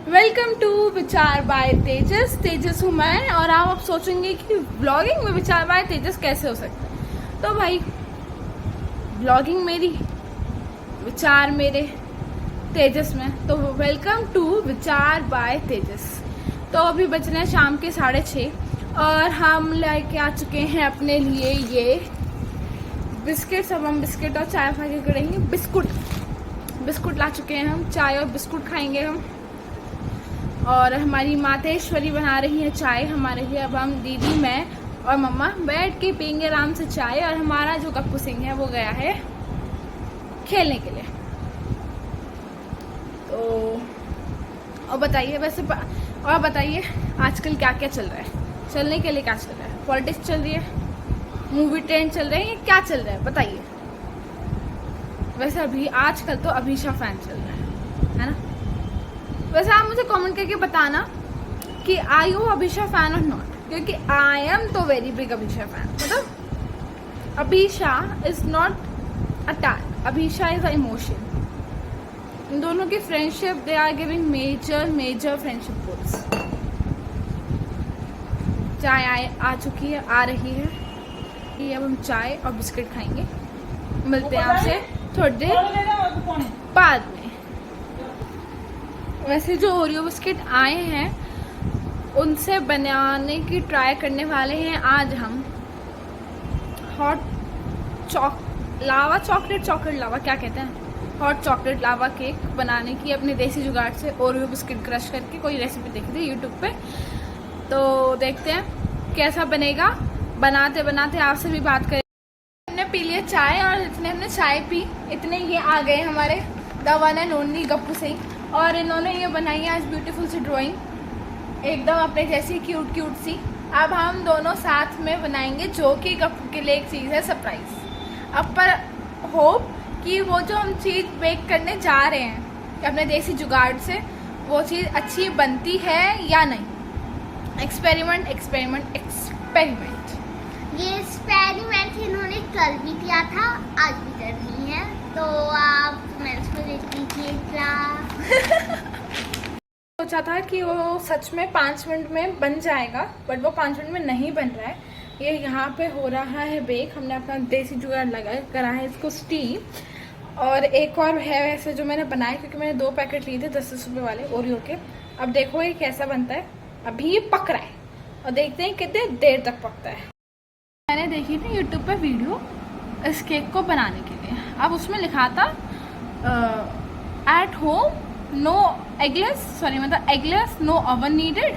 Welcome to विचार bye तेजस। तेजस हूँ मैं और आप सोचेंगे कि ब्लॉगिंग में विचार बाय तेजस कैसे हो सकता है। तो भाई ब्लॉगिंग मेरी, विचार मेरे तेजस में। तो वेलकम टू विचार बाय तेजस। तो अभी बज रहे हैं शाम के 6:30 और हम लेके आ चुके हैं अपने लिए ये बिस्किट। सब हम बिस्किट और चाय खा के करेंगे। बिस्कुट ला चुके हैं हम, चाय और बिस्कुट खाएंगे हम। और हमारी मातेश्वरी बना रही है चाय हमारे लिए। अब हम दीदी, मैं और मम्मा बैठ के पियेंगे आराम से चाय। और हमारा जो गप्पू सिंह है वो गया है खेलने के लिए। तो और बताइए आजकल क्या क्या चल रहा है। चलने के लिए क्या चल रहा है? पॉलिटिक्स चल रही है, मूवी ट्रेंड चल रहे हैं, क्या चल रहा है बताइए। वैसे अभी आजकल तो अभीशा फैन चल रहा है ना। वैसे आप मुझे कमेंट करके बताना कि आई यू अभीशा फैन और नॉट, क्योंकि I am so very big Abhisha fan. मतलब Abhisha is not a tag, Abhisha is a emotion. इन दोनों की friendship, they are giving major friendship goals. चाय आ चुकी है, आ रही है। ये अब हम चाय और बिस्किट खाएंगे। मिलते हैं आपसे थोड़ी देर बाद में। वैसे जो ओरियो बिस्किट आए हैं उनसे बनाने की ट्राई करने वाले हैं आज हम। हॉट चॉकलेट लावा क्या कहते हैं, हॉट चॉकलेट लावा केक बनाने की अपने देसी जुगाड़ से ओरियो बिस्किट क्रश करके कोई रेसिपी देखी थी यूट्यूब पे। तो देखते हैं कैसा बनेगा। बनाते बनाते आपसे भी बात करें। हमने पी लिया चाय और इतने हमने चाय पी, इतने ये आ गए हमारे the one and only Gappu Singh. और इन्होंने ये बनाई है आज ब्यूटीफुल सी ड्राइंग, एकदम अपने जैसी क्यूट सी। अब हम दोनों साथ में बनाएंगे, जो कि गप्पू के लिए एक चीज़ है सरप्राइज। अब पर होप कि वो जो हम चीज़ बेक करने जा रहे हैं अपने देसी जुगाड़ से, वो चीज़ अच्छी बनती है या नहीं। एक्सपेरिमेंट। ये एक्सपेरिमेंट इन्होंने कल भी किया था, आज भी कर रही है। तो आप कमेंट्स में देख लीजिएगा। सोचा था कि वो सच में 5 मिनट में बन जाएगा, बट वो 5 मिनट में नहीं बन रहा है। ये यहाँ पे हो रहा है बेक। हमने अपना देसी जुगाड़ लगा करा है इसको स्टीम। और एक और है वैसे जो मैंने बनाया, क्योंकि मैंने 2 पैकेट लिए थे 10 रुपये वाले ओरियो के। अब देखो ये कैसा बनता है। अभी ये पक रहा है और देखते हैं कितने देर तक पकता है। मैंने देखी थी यूट्यूब पे वीडियो इस केक को बनाने के लिए। अब उसमें लिखा था at home no eggless no oven needed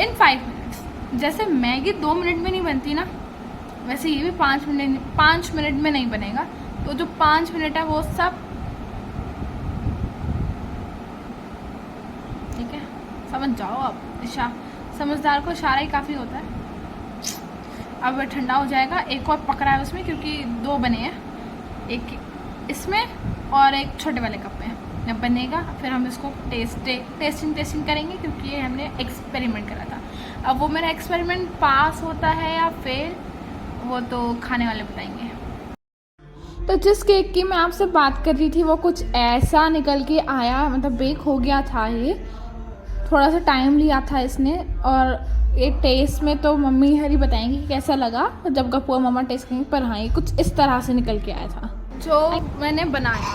in 5 minutes. जैसे मैगी 2 मिनट में नहीं बनती ना, वैसे ये भी 5 मिनट में नहीं बनेगा। तो जो 5 मिनट है वो सब ठीक है, समझ जाओ आप। समझदार को इशारा ही काफ़ी होता है। अब ठंडा हो जाएगा। एक और पक रहा है उसमें, क्योंकि 2 बने हैं, एक इसमें और एक छोटे वाले कप में। जब बनेगा फिर हम इसको टेस्टिंग करेंगे, क्योंकि ये हमने एक्सपेरिमेंट करा था। अब वो मेरा एक्सपेरिमेंट पास होता है या फेल, वो तो खाने वाले बताएंगे। तो जिस केक की मैं आपसे बात कर रही थी वो कुछ ऐसा निकल के आया, मतलब बेक हो गया था। ये थोड़ा सा टाइम लिया था इसने। और ये टेस्ट में तो मम्मी हरी बताएंगी कि कैसा लगा जब गप्पू और मम्मा टेस्ट करेंगे। पर हाँ, ये कुछ इस तरह से निकल के आया था। जो मैंने बनाया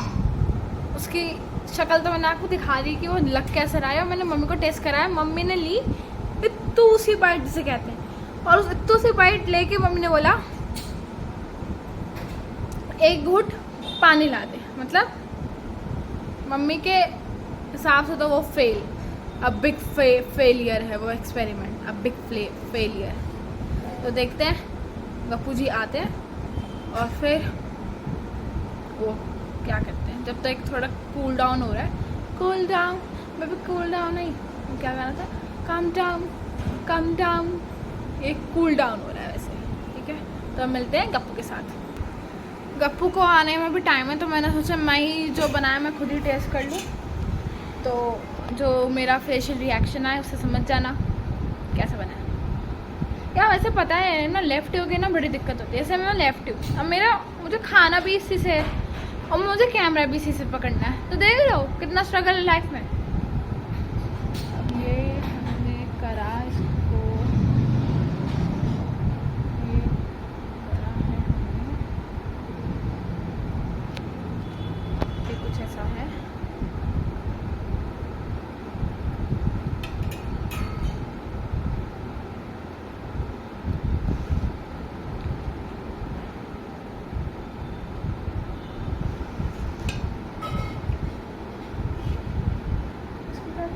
उसकी शक्ल तो मैंने आपको दिखा दी कि वो लग कैसा रहा है। और मैंने मम्मी को टेस्ट कराया, मम्मी ने ली इत्तू सी बाइट जिसे कहते हैं। और उस इत्तू सी बाइट लेके मम्मी ने बोला 1 घूंट पानी ला दे। मतलब मम्मी के हिसाब से तो वो बिग फेलियर है वो एक्सपेरिमेंट, बिग फेलियर। तो देखते हैं गप्पू जी आते हैं और फिर वो क्या करते हैं। जब तक थोड़ा कूल डाउन हो रहा है, कूल डाउन नहीं, क्या गाना था, कम डाउन। ये कूल डाउन हो रहा है वैसे, ठीक है। तो हम मिलते हैं गप्पू के साथ। गप्पू को आने में भी टाइम है, तो मैंने सोचा मैं ही जो बनाया मैं खुद ही टेस्ट कर लूँ। तो जो मेरा फेशियल रिएक्शन आए उससे समझ जाना कैसा बना है। या वैसे पता है ना, लेफ्ट हो गया ना बड़ी दिक्कत होती है। जैसे मैं लेफ्ट हूँ, अब मुझे खाना भी इसी से और मुझे कैमरा भी इसी से पकड़ना है। तो देख लो कितना स्ट्रगल है लाइफ में।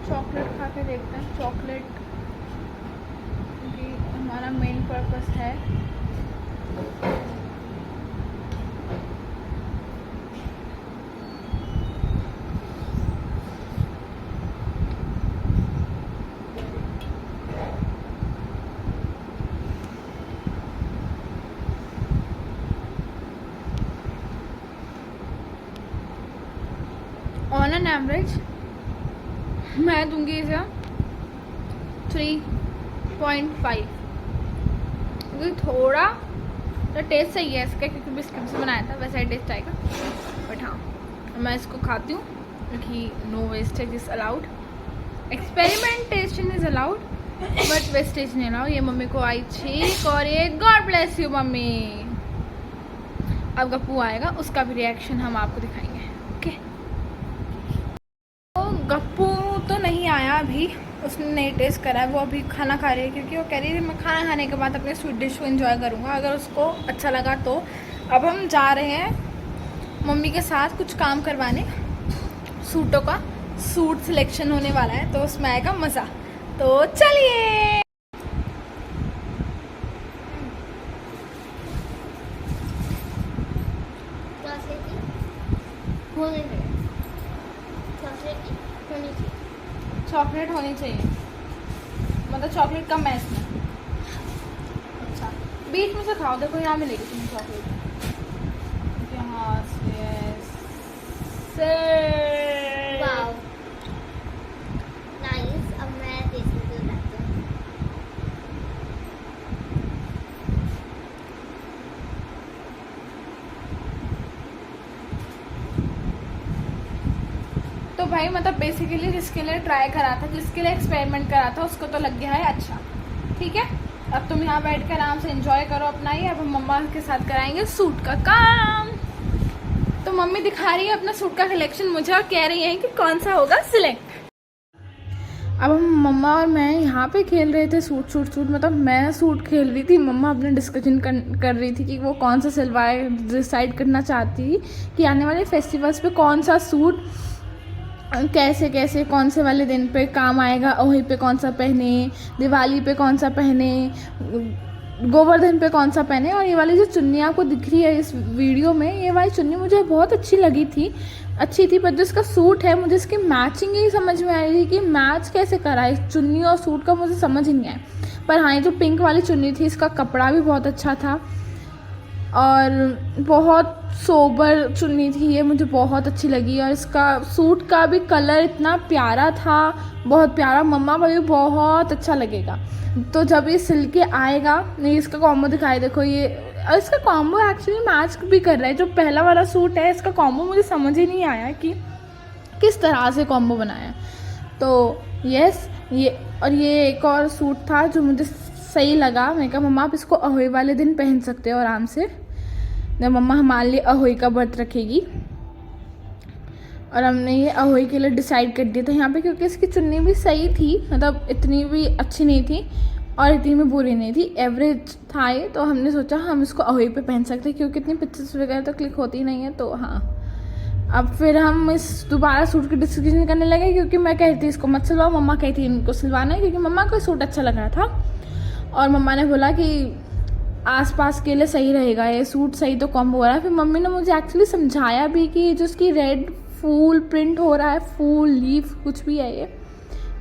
चॉकलेट खा के देखते हैं। चॉकलेट क्योंकि हमारा मेन पर्पस है। ऑन एन एवरेज मैं दूंगी इसे 3.5 क्योंकि थोड़ा तो टेस्ट सही है इसका, क्योंकि बिस्किट से बनाया था वैसा ही टेस्ट आएगा। बट हाँ मैं इसको खाती हूँ क्योंकि no wastage is allowed, experimentation is allowed but wastage नहीं अलाउड। ये मम्मी को आई छीक और ये गॉड ब्लेस यू मम्मी। अब गप्पू आएगा, उसका भी रिएक्शन हम आपको दिखाएंगे। ओके तो गप्पू तो नहीं आया अभी, उसने नहीं टेस्ट करा है, वो अभी खाना खा रही है क्योंकि वो कह रही है मैं खाना खाने के बाद अपने स्वीट डिश को एंजॉय करूँगा, अगर उसको अच्छा लगा तो। अब हम जा रहे हैं मम्मी के साथ कुछ काम करवाने, सूटों का सूट सिलेक्शन होने वाला है तो उसमें आएगा मज़ा। तो चलिए। चॉकलेट होनी चाहिए, मतलब चॉकलेट कम है इसमें। अच्छा बीच में से खाओ, देखो यहाँ मिलेगी तुम्हें चॉकलेट, यहाँ से। वाव नाइस। अब मैं टेस्ट करके बताती हूँ। तो भाई मतलब बेसिकली जिसके लिए ट्राई करा था, जिसके लिए एक्सपेरिमेंट करा था, उसको तो लग गया है अच्छा। ठीक है अब तुम यहाँ बैठ कर आराम से एंजॉय करो अपना ही। अब हम मम्मा के साथ कराएंगे सूट का काम। तो मम्मी दिखा रही है अपना सूट का कलेक्शन मुझे और कह रही है कि कौन सा होगा सिलेक्ट। अब हम मम्मा और मैं यहाँ पे खेल रहे थे सूट, मतलब मैं सूट खेल रही थी, मम्मा अपने डिस्कशन कर रही थी कि वो कौन सा सिलवाए, डिसाइड करना चाहती थी कि आने वाले फेस्टिवल्स पे कौन सा सूट कैसे कैसे कौन से वाले दिन पे काम आएगा, वहीं पे कौन सा पहने, दिवाली पे कौन सा पहने, गोवर्धन पे कौन सा पहने। और ये वाली जो चुन्नी आपको दिख रही है इस वीडियो में, ये वाली चुन्नी मुझे बहुत अच्छी थी पर जो इसका सूट है मुझे इसकी मैचिंग ही समझ में आ रही थी कि मैच कैसे करा है चुन्नी और सूट का, मुझे समझ ही नहीं आया। पर हाँ ये जो पिंक वाली चुन्नी थी इसका कपड़ा भी बहुत अच्छा था और बहुत सोबर चुन्नी थी, ये मुझे बहुत अच्छी लगी। और इसका सूट का भी कलर इतना प्यारा था, बहुत प्यारा, मम्मा को भी बहुत अच्छा लगेगा। तो जब ये सिल के आएगा, नहीं इसका कॉम्बो दिखाई देखो, ये और इसका कॉम्बो एक्चुअली मैच भी कर रहा है। जो पहला वाला सूट है इसका कॉम्बो मुझे समझ ही नहीं आया कि किस तरह से कॉम्बो बनाया है। तो यस ये और ये एक और सूट था जो मुझे सही लगा। मैं कहा मम्मा आप इसको अहोई वाले दिन पहन सकते हो आराम से, जब मम्मा हमारे लिए अहोई का व्रत रखेगी। और हमने ये अहोई के लिए डिसाइड कर दिया था यहाँ पे, क्योंकि इसकी चुन्नी भी सही थी, मतलब इतनी भी अच्छी नहीं थी और इतनी भी बुरी नहीं थी, एवरेज था ये। तो हमने सोचा हम इसको अहोई पे पहन सकते हैं क्योंकि इतनी पिक्चर्स वगैरह तो क्लिक होती नहीं है। तो हाँ अब फिर हम इस दोबारा सूट की डिस्कशन करने लगे क्योंकि मैं कहती थी इसको मत सिलवाओ, मम्मा कहती इनको सिलवाना है क्योंकि मम्मा को सूट अच्छा लग रहा था और मम्मा ने बोला कि आसपास के लिए सही रहेगा ये सूट, सही तो कॉम्बो हो रहा है। फिर मम्मी ने मुझे एक्चुअली समझाया भी कि जो उसकी रेड फूल प्रिंट हो रहा है, फूल लीफ कुछ भी है ये,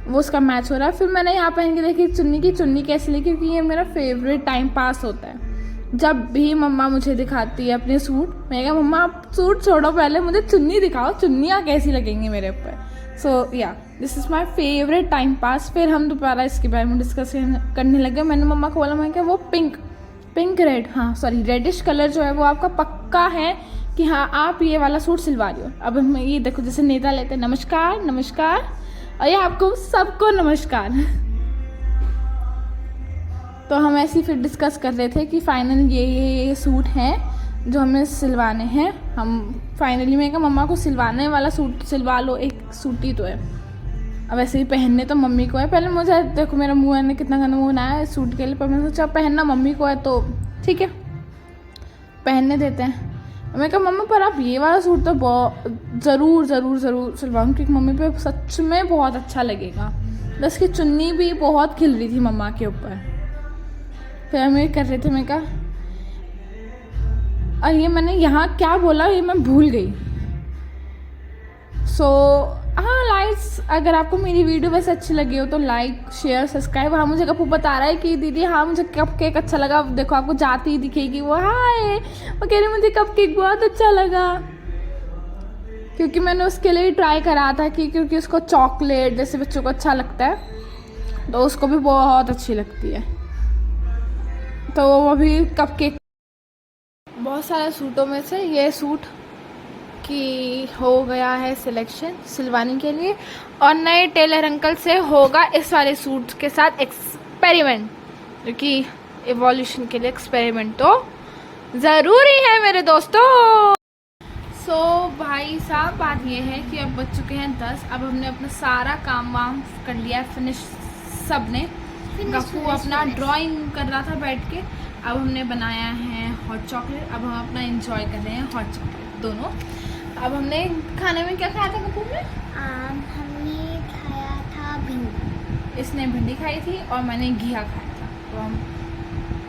वो उसका मैच हो रहा है। फिर मैंने यहाँ पहन के देखी चुन्नी की चुन्नी कैसी लगी, क्योंकि ये मेरा फेवरेट टाइम पास होता है। जब भी मम्मा मुझे दिखाती है अपने सूट, मैं कहा मम्मा आप सूट छोड़ो पहले मुझे चुन्नी दिखाओ, चुन्नियाँ कैसी लगेंगी मेरे ऊपर। सो या this is my favourite time pass. फिर हम दोबारा इसके बारे में डिस्कस करने लगे। मैंने मम्मा को बोला, मैं क्या वो पिंक रेड, हाँ सॉरी रेडिश कलर जो है वो आपका पक्का है कि हाँ आप ये वाला सूट सिलवा रही हो। अब हम ये देखो जैसे नेता लेते हैं नमस्कार नमस्कार, और ये आपको सबको नमस्कार। तो हम ऐसे ही फिर डिस्कस कर रहे थे कि फाइनल ये सूट हैं जो हमें सिलवाने हैं। हम फाइनली मैं कहा मम्मा को सिलवाने वाला सूट सिलवा लो, एक सूट ही तो है, अब ऐसे ही पहनने तो मम्मी को है। पहले मुझे देखो मेरा मुँह ने कितना गंदा मुँह बनाया है सूट के लिए, पर मैंने सोचा पहनना मम्मी को है तो ठीक है पहनने देते हैं। मैं कहा मम्मा पर आप ये वाला सूट तो बहुत ज़रूर सिलवाऊँ क्योंकि मम्मी पे सच में बहुत अच्छा लगेगा। बस की चुन्नी भी बहुत खिल रही थी मम्मा के ऊपर। फिर हम ये कर रहे थे, मैं कहा और ये मैंने यहाँ क्या बोला ये मैं भूल गई। सो हाँ लाइक्स, अगर आपको मेरी वीडियो वैसे अच्छी लगी हो तो लाइक शेयर सब्सक्राइब। हाँ मुझे कपू बता रहा है कि दीदी हाँ मुझे कप केक अच्छा लगा। देखो आपको जाती ही दिखेगी वो, हाय वो कह रही मुझे कप केक बहुत अच्छा लगा, क्योंकि मैंने उसके लिए ट्राई करा था कि क्योंकि उसको चॉकलेट जैसे बच्चों को अच्छा लगता है तो उसको भी बहुत अच्छी लगती है। तो वो अभी कप केक बहुत सारे सूटों में से ये सूट की हो गया है सिलेक्शन सिलवाने के लिए, और नए टेलर अंकल से होगा इस वाले सूट के साथ एक्सपेरिमेंट, क्योंकि एवोल्यूशन के लिए एक्सपेरिमेंट तो ज़रूरी है मेरे दोस्तों। सो भाई साहब बात ये है कि अब बज चुके हैं 10। अब हमने अपना सारा काम वाम कर लिया फिनिश सब ने। गप्पू अपना ड्राइंग कर रहा था बैठ के। अब हमने बनाया है हॉट चॉकलेट। अब हम अपना एंजॉय कर रहे हैं हॉट चॉकलेट दोनों। अब हमने खाने में क्या खाया था गप्पू में? हमने खाया था भिंडी। इसने भिंडी खाई थी और मैंने घिया खाया था। तो हम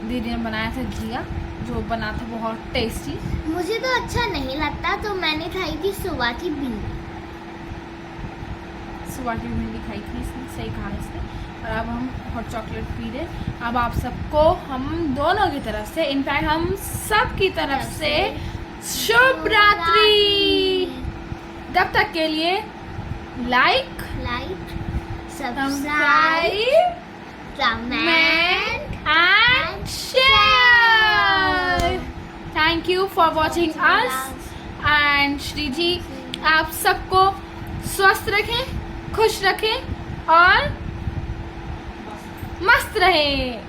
दीदी ने बनाया था घिया जो बना था बहुत टेस्टी। मुझे तो अच्छा नहीं लगता तो मैंने खाई थी सुबह की भिंडी। सुबह की भिंडी खाई थी इसने, सही कहा इसने। और अब हम हॉट चॉकलेट पी रहे। अब आप सबको हम दोनों की तरफ से, इनफैक्ट हम सब की तरफ से शुभ रात्रि। तब तक के लिए like subscribe comment and share. Thank you for watching us. And Shri ji आप सबको स्वस्थ रखें, खुश रखें और मस्त रहें।